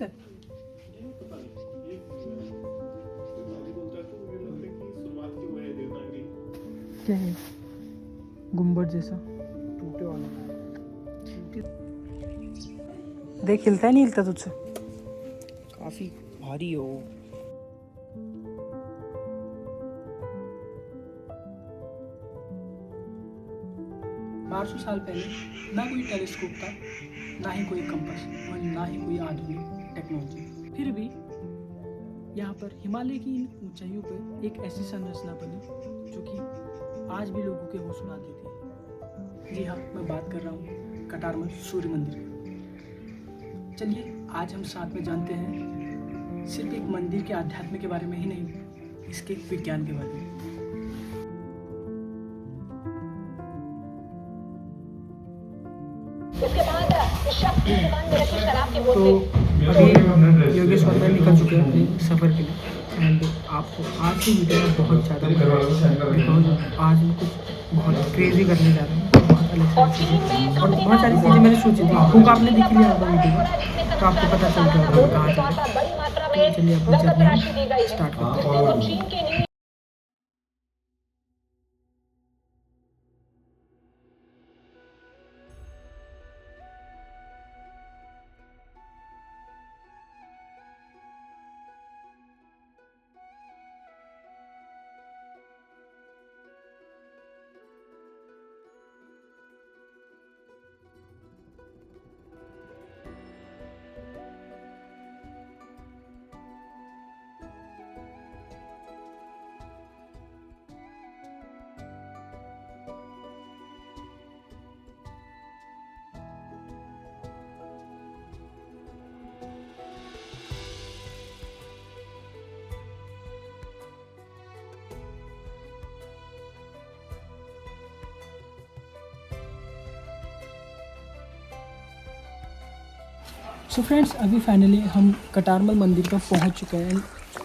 ये पता नहीं, ये दिमागी बोलता है तो मुझे लगता है कि शुरुआत की वो है देवनागरी। क्या है? गुम्बद जैसा टूटे वाला देख, हिलता है नहीं हिलता तुझसे? काफी भारी हो। 1200 साल पहले ना कोई टेलीस्कोप था, ना ही कोई कंपास और ना ही कोई आधुनिक टेक्नोलॉजी। फिर भी यहाँ पर हिमालय की इन ऊंचाइयों पर एक ऐसी संरचना बनी जो कि आज भी लोगों के होश उड़ा देती है। जी हाँ, मैं बात कर रहा हूँ कटारमल सूर्य मंदिर की। चलिए आज हम साथ में जानते हैं सिर्फ एक मंदिर के आध्यात्म के बारे में ही नहीं, इसके विज्ञान के बारे में। इसके बाद शख्स की दुकान में रखी शराब की तो बोतलें अभी योगेश वर्मा निकल चुके हैं अपने सफ़र के लिए। एंड आपको आज की वीडियो में बहुत ज़्यादा बिकॉज आज मैं कुछ बहुत क्रेजी करने जा रहा हूँ, बहुत अलग और सारी चीन में चीज़ें और बहुत सारी चीज़ें मैंने सोची थी। बुक आपने देख लिया होगा वीडियो में, तो आपको पता चल गया होगा कहाँ जा रहे हैं। बड़ी मात्रा तो में चलिए अपनी नकद जर्नी राशि दी गई स्टार्ट है। करते हैं। और चीन के न्यू सो फ्रेंड्स, अभी फाइनली हम कटारमल मंदिर पर पहुंच चुके हैं।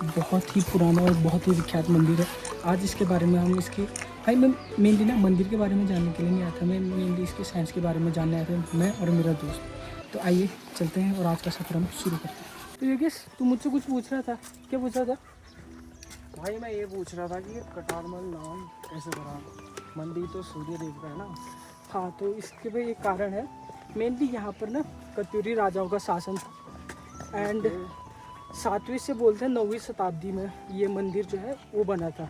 बहुत ही पुराना और बहुत ही विख्यात मंदिर है। आज इसके बारे में हम इसकी भाई मैं मेनली ना मंदिर के बारे में जानने के लिए नहीं आया था, मैं मेनली इसके साइंस के बारे में जानने आया था, मैं और मेरा दोस्त। तो आइए चलते हैं और आज का सफ़र हम शुरू करते हैं। तो योगेश, तू मुझसे कुछ पूछ रहा था, क्या पूछ रहा था? भाई मैं ये पूछ रहा था कि कटारमल नाम कैसे पड़ा? मंदिर तो सूर्य देव का है ना। हाँ, तो इसके भी एक कारण है। मेनली यहाँ पर ना कत्यूरी राजाओं का शासन था एंड 7वीं से बोलते हैं 9वीं शताब्दी में ये मंदिर जो है वो बना था।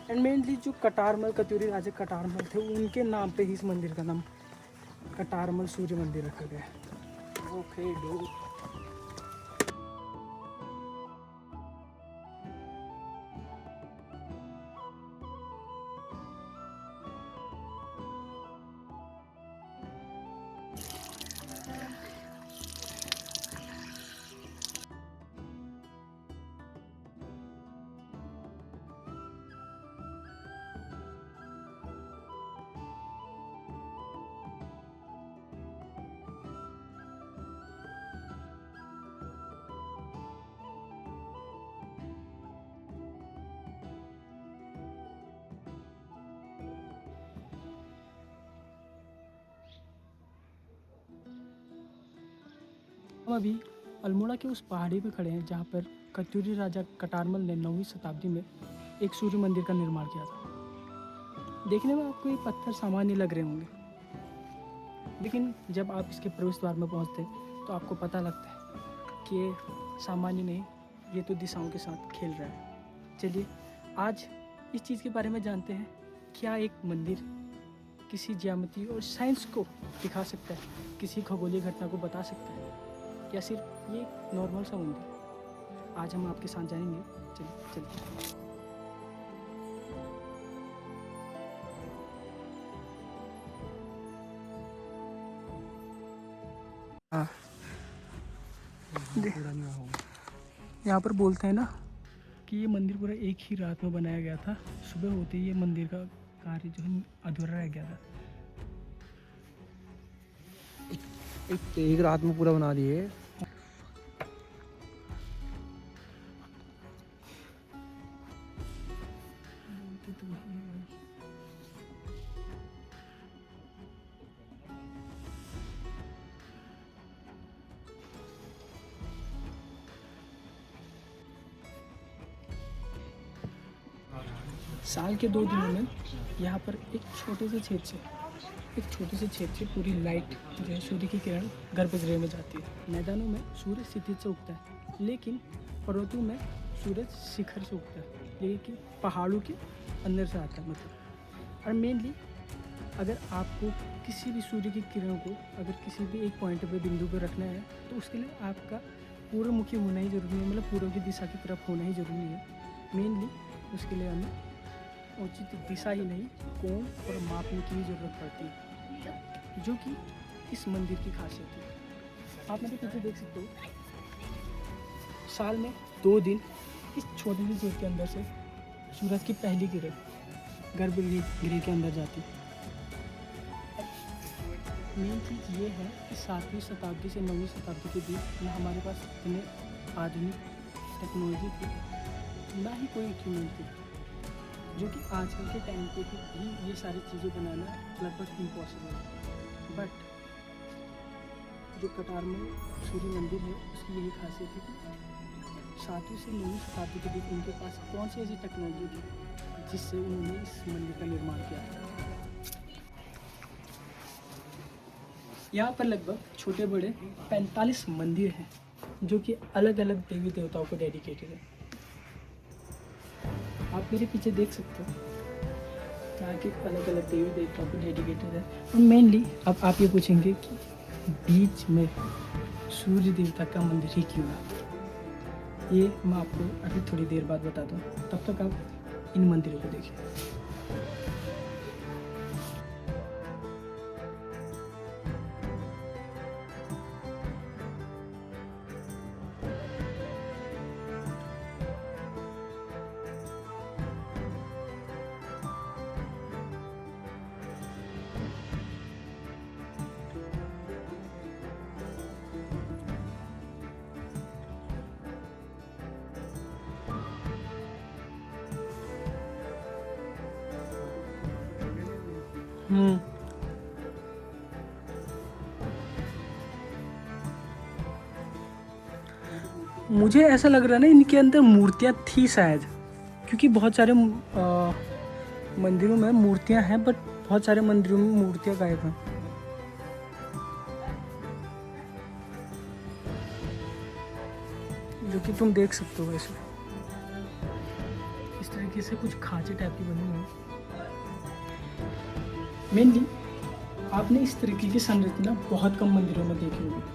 एंड मेनली जो कटारमल कत्यूरी राजा कटारमल थे, उनके नाम पे ही इस मंदिर का नाम कटारमल सूर्य मंदिर रखा गया है। Okay do. हम अभी अल्मोड़ा के उस पहाड़ी पे खड़े हैं जहाँ पर कत्यूरी राजा कटारमल ने 9वीं शताब्दी में एक सूर्य मंदिर का निर्माण किया था। देखने में आपको ये पत्थर सामान्य लग रहे होंगे, लेकिन जब आप इसके प्रवेश द्वार में पहुँचते हैं तो आपको पता लगता है कि ये सामान्य नहीं, ये तो दिशाओं के साथ खेल रहा है। चलिए आज इस चीज़ के बारे में जानते हैं, क्या एक मंदिर किसी ज्यामिति और साइंस को दिखा सकता है, किसी खगोलीय घटना को बता सकता है, या सिर्फ ये नॉर्मल सा मंदिर? आज हम आपके साथ जाएंगे। चलिए चलिए। हाँ, यहाँ पर बोलते हैं ना कि ये मंदिर पूरा एक ही रात में बनाया गया था। सुबह होते ही ये मंदिर का कार्य जो है अधूरा रह गया था। एक रात में पूरा बना दिए। साल के 2 दिनों में यहाँ पर एक छोटे से छेद से पूरी लाइट जो है सूर्य की किरण गर्भगृह में जाती है। मैदानों में सूर्य क्षितिज से उगता है, लेकिन पर्वतों में सूरज शिखर से उगता है, ये कि पहाड़ों के अंदर से आता है मतलब। और मेनली अगर आपको किसी भी सूर्य की किरण को अगर किसी भी एक पॉइंट पे बिंदु पर रखना है तो उसके लिए आपका पूर्वमुखी होना ही ज़रूरी है, मतलब पूर्व की दिशा की तरफ होना ही ज़रूरी है। मेनली उसके लिए हमें उचित दिशा ही नहीं, कोण और मापने की भी ज़रूरत पड़ती है, जो कि इस मंदिर की खासियत है। आप मेरे पीछे देख सकते हो, साल में 2 दिन इस छोटे से छेद के अंदर से सूरज की पहली किरण गर्भगृह के अंदर जाती है। मेन चीज़ ये है कि 7वीं शताब्दी से 9वीं शताब्दी के बीच में हमारे पास इतने आधुनिक टेक्नोलॉजी थी, ना ही कोई इक्विपमेंट थी, जो कि आजकल के टाइम पे भी ये सारी चीज़ें बनाना लगभग इम्पॉसिबल है। बट जो कटारमल सूर्य मंदिर है उसकी यही खासियत है कि 7वीं से 9वीं शताब्दी के बीच उनके पास कौन सी ऐसी टेक्नोलॉजी थी जिससे उन्होंने इस मंदिर का निर्माण किया। यहाँ पर लगभग छोटे बड़े 45 मंदिर हैं, जो कि अलग अलग देवी देवताओं को डेडिकेटेड है। आप मेरे पीछे देख सकते हो, यहाँ के अलग अलग देवी देवताओं को डेडिकेटेड है। और मेनली अब आप ये पूछेंगे कि बीच में सूर्य देवता का मंदिर ही क्यों है, ये मैं आपको अभी थोड़ी देर बाद बताता हूँ। तब तक आप इन मंदिरों को देखिए। मुझे ऐसा लग रहा है ना इनके अंदर मूर्तियाँ थी शायद, क्योंकि बहुत सारे मंदिरों में मूर्तियाँ हैं, बट बहुत सारे मंदिरों में मूर्तियाँ गायब हैं। जो कि तुम देख सकते हो। वैसे इस तरीके से कुछ खांचे टाइप की बनी हुई है। मेनली आपने इस तरीके की संरचना बहुत कम मंदिरों में देखी होगी।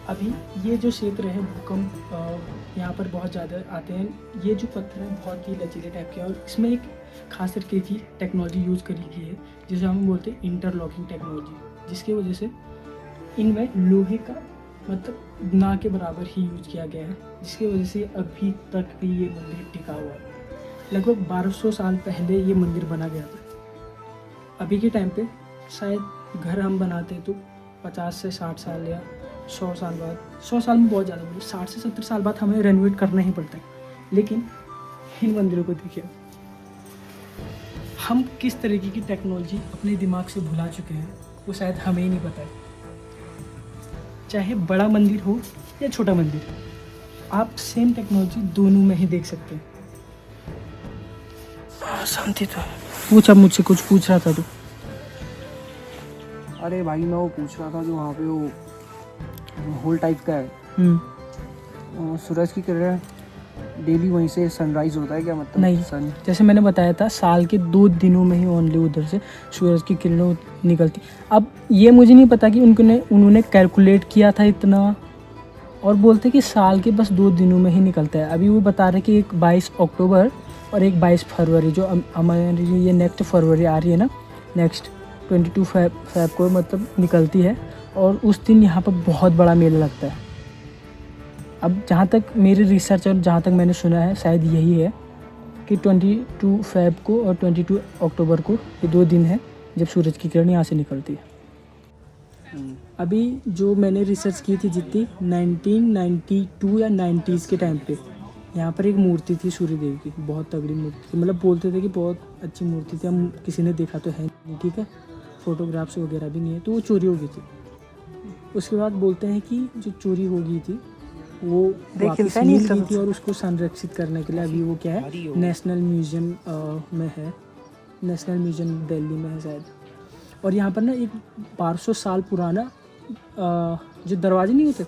अभी ये जो क्षेत्र है भूकंप यहाँ पर बहुत ज़्यादा आते हैं। ये जो पत्थर है बहुत ही लचीले टाइप के, और इसमें एक खास तरीके की टेक्नोलॉजी यूज़ करी गई है जिसे हम बोलते हैं इंटरलॉकिंग टेक्नोलॉजी, जिसकी वजह से इनमें लोहे का मतलब ना के बराबर ही यूज किया गया है, जिसकी वजह से अभी तक भी ये मंदिर टिका हुआ है। लगभग 1200 साल पहले ये मंदिर बना गया था। अभी के टाइम पे शायद घर हम बनाते तो 50 से 60 साल या 100 साल बाद, 100 साल में बहुत ज़्यादा, 60 से 70 साल बाद हमें रेनोवेट करना ही पड़ता है। लेकिन इन मंदिरों को देखिए, हम किस तरीके की टेक्नोलॉजी अपने दिमाग से भुला चुके हैं वो शायद हमें ही नहीं पता है। चाहे बड़ा मंदिर हो या छोटा मंदिर, आप सेम टेक्नोलॉजी दोनों में ही देख सकते हैं। शांति तो पूछ, अब मुझसे कुछ पूछ रहा था तू। अरे भाई मैं वो पूछ रहा था जो वहाँ पे वो होल टाइप का है, सूरज की किरण डेली वहीं से सनराइज होता है क्या? मतलब नहीं, सन जैसे मैंने बताया था साल के 2 दिनों में ही ओनली उधर से सूरज की किरणें निकलती। अब ये मुझे नहीं पता कि उन्होंने कैलकुलेट किया था इतना, और बोलते कि साल के बस 2 दिनों में ही निकलता है। अभी वो बता रहे कि एक 22 अक्टूबर और एक 22 फरवरी, जो हमारी ये नेक्स्ट फरवरी आ रही है ना, नेक्स्ट 22 फेब को मतलब निकलती है, और उस दिन यहाँ पर बहुत बड़ा मेला लगता है। अब जहाँ तक मेरी रिसर्च और जहाँ तक मैंने सुना है शायद यही है कि 22 फेब को और 22 अक्टूबर को ये 2 दिन है जब सूरज की किरण यहाँ से निकलती है। अभी जो मैंने रिसर्च की थी जितनी 1992 या 90s के टाइम पे यहाँ पर एक मूर्ति थी सूर्य देव की, बहुत तगड़ी मूर्ति थी। मतलब बोलते थे कि बहुत अच्छी मूर्ति थी, हम किसी ने देखा तो है नहीं, ठीक है, फोटोग्राफ्स वगैरह भी नहीं है, तो वो चोरी हो गई थी। उसके बाद बोलते हैं कि जो चोरी हो गई थी वो देख वापस हिलता नहीं मिल इसका गई थी कुछ। और उसको संरक्षित करने के लिए अभी वो क्या है नेशनल म्यूजियम में है। नेशनल म्यूजियम दिल्ली में है शायद। और यहाँ पर ना एक 1200 साल पुराना जो दरवाजे नहीं होते,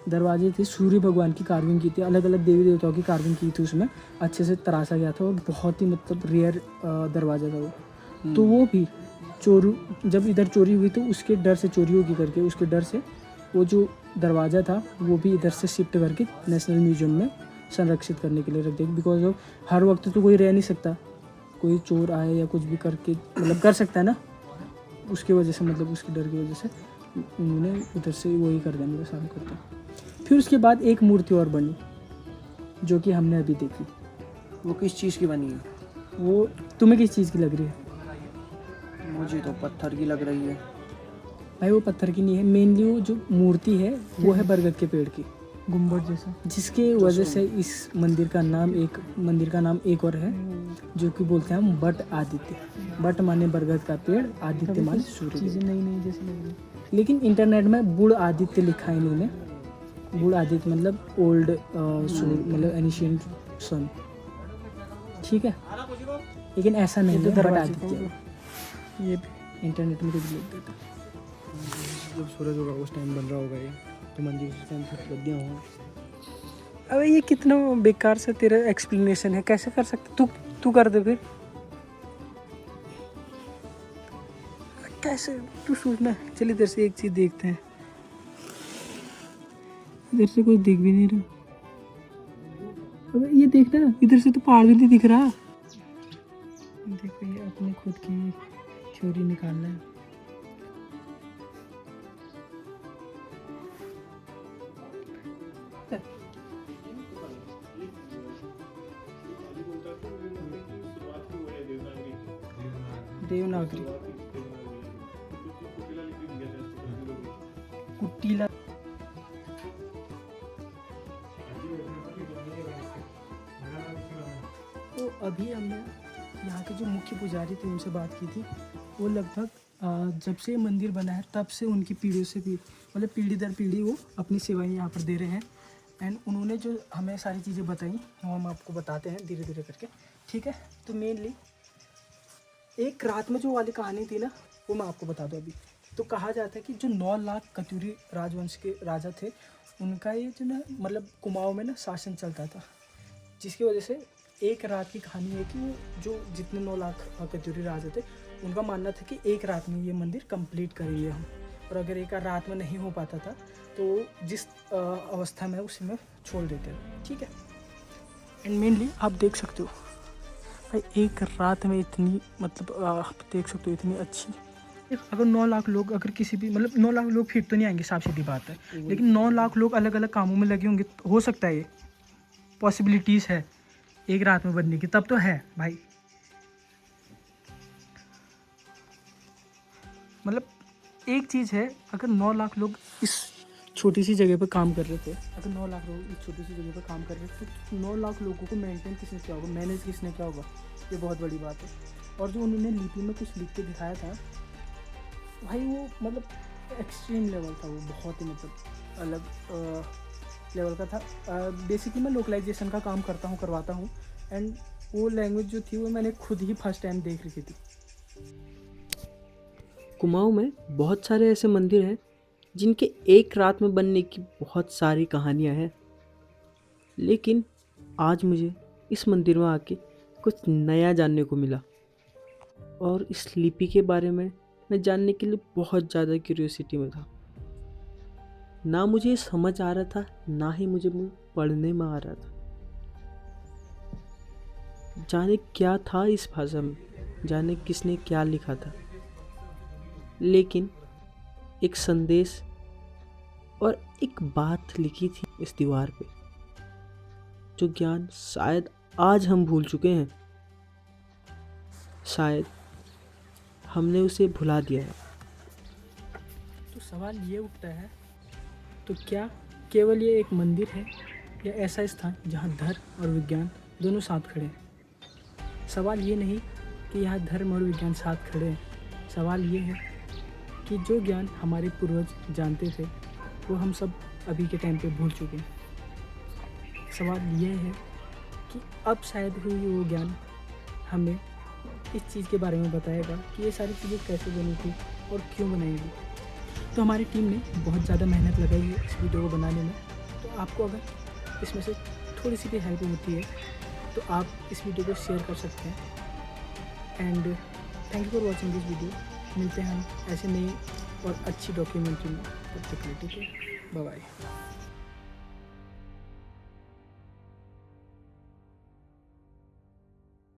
दरवाजे थे, सूर्य भगवान की कार्विंग की थी, अलग अलग देवी देवताओं की कार्विंग की थी, उसमें अच्छे से तराशा गया था और बहुत ही मतलब रेयर दरवाज़ा था वो। तो वो भी जब इधर चोरी हुई तो उसके डर से चोरी होगी करके, उसके डर से वो जो दरवाज़ा था वो भी इधर से शिफ्ट करके नेशनल म्यूजियम में संरक्षित करने के लिए रख दिया। बिकॉज ऑफ हर वक्त तो कोई रह नहीं सकता, कोई चोर आए या कुछ भी करके मतलब कर सकता है ना, उसकी वजह से मतलब उसके डर की वजह से उन्होंने उधर से वही कर दिया, मतलब सारा करता। फिर उसके बाद एक मूर्ति और बनी जो कि हमने अभी देखी। वो किस चीज़ की बनी है? वो तुम्हें किस चीज़ की लग रही है? मुझे तो पत्थर की लग रही है। भाई वो पत्थर की नहीं है, मेनली वो जो मूर्ति है वो है बरगद के पेड़ की, गुम्बद जैसा। जिसके वजह से इस मंदिर का नाम एक और है जो कि बोलते हैं हम बट आदित्य। बट माने बरगद का पेड़, आदित्य माने सूर्य। चीज़ें नई नई जैसी लग रही। लेकिन इंटरनेट में बुढ़ आदित्य लिखा है इन्होंने। बुढ़ आदित्य मतलब ओल्ड सूर्य, मतलब एनिशियंट सन, ठीक है। लेकिन ऐसा नहीं है, बट आदित्य है। ये इंटरनेट में कुछ लिख देता है। जब सूरज होगा उस टाइम बन रहा होगा ये, तो मंदिर उस टाइम से लग गया होगा। अबे ये कितना बेकार से तेरा एक्सप्लेनेशन है, कैसे कर सकते? तू कर दे फिर। कैसे तू सोचना। चल इधर से एक चीज देखते हैं। इधर से कोई देख भी नहीं रहा। अबे ये देखना, इधर से तो पहाड़ भी नहीं दिख रहा। देखो ये अपनी खुद की थ्योरी निकालना है। देवनागरी कुटीला। तो अभी हमने यहाँ के जो मुख्य पुजारी थे उनसे बात की थी। वो लगभग जब से मंदिर बना है तब से उनकी पीढ़ियों से भी मतलब पीढ़ी दर पीढ़ी वो अपनी सेवाएं यहाँ पर दे रहे हैं। एंड उन्होंने जो हमें सारी चीज़ें बताई वो हम आपको बताते हैं धीरे धीरे करके, ठीक है। तो मेनली एक रात में जो वाली कहानी थी ना, वो मैं आपको बता दूँ अभी। तो कहा जाता है कि जो 9 लाख कत्यूरी राजवंश के राजा थे, उनका ये जो ना मतलब कुमाऊं में ना शासन चलता था, जिसकी वजह से एक रात की कहानी है कि वो जो जितने 9 लाख कत्यूरी राजा थे, उनका मानना था कि एक रात में ये मंदिर कंप्लीट करेंगे हम। और अगर एक रात में नहीं हो पाता था तो जिस अवस्था में उसी में छोड़ देते थे, ठीक है। एंड मेनली आप देख सकते हो भाई एक रात में इतनी मतलब आप देख सकते हो इतनी अच्छी। अगर 9 लाख लोग अगर किसी भी मतलब 9 लाख लोग फिर तो नहीं आएंगे, साफ सीधी बात है, लेकिन 9 लाख लोग अलग अलग कामों में लगे होंगे, हो सकता है ये पॉसिबिलिटीज़ है एक रात में बनने की, तब तो है भाई। मतलब एक चीज़ है, अगर 9 लाख लोग इस छोटी सी जगह पर काम कर रहे थे, अगर 9 लाख लोग इस छोटी सी जगह पर काम कर रहे थे तो 9 लाख लोगों को मेंटेन किसने किया होगा, मैनेज किसने किया होगा, ये बहुत बड़ी बात है। और जो उन्होंने लिपि में कुछ लिख के दिखाया था भाई, वो मतलब एक्सट्रीम लेवल था, वो बहुत ही मतलब अलग लेवल का था। बेसिकली मैं लोकलाइजेशन का काम करवाता हूँ एंड वो लैंग्वेज जो थी वो मैंने खुद ही फर्स्ट टाइम देख रखी थी। कुमाऊं में बहुत सारे ऐसे मंदिर हैं जिनके एक रात में बनने की बहुत सारी कहानियां हैं, लेकिन आज मुझे इस मंदिर में आके कुछ नया जानने को मिला और इस लिपि के बारे में मैं जानने के लिए बहुत ज़्यादा क्यूरियोसिटी में था। ना मुझे समझ आ रहा था, ना ही मुझे पढ़ने में आ रहा था। जाने क्या था इस भाषा में, जाने किसने क्या लिखा था, लेकिन एक संदेश और एक बात लिखी थी इस दीवार पे, जो ज्ञान शायद आज हम भूल चुके हैं, शायद हमने उसे भुला दिया है। तो सवाल ये उठता है, तो क्या केवल ये एक मंदिर है या ऐसा स्थान जहाँ धर्म और विज्ञान दोनों साथ खड़े हैं? सवाल ये नहीं कि यहाँ धर्म और विज्ञान साथ खड़े हैं, सवाल ये है कि जो ज्ञान हमारे पूर्वज जानते थे वो हम सब अभी के टाइम पे भूल चुके हैं। सवाल यह है कि अब शायद ही वो ज्ञान हमें इस चीज़ के बारे में बताएगा कि ये सारी चीज़ें कैसे बनी थी और क्यों बनाई गई। तो हमारी टीम ने बहुत ज़्यादा मेहनत लगाई है इस वीडियो को बनाने में। तो आपको अगर इसमें से थोड़ी सी भी हेल्प होती है तो आप इस वीडियो को शेयर कर सकते हैं। And thank you for watching this video. मिलते हैं हम ऐसे नई और अच्छी डॉक्यूमेंट्री में। तब तक के लिए ठीक है, बाय बाय।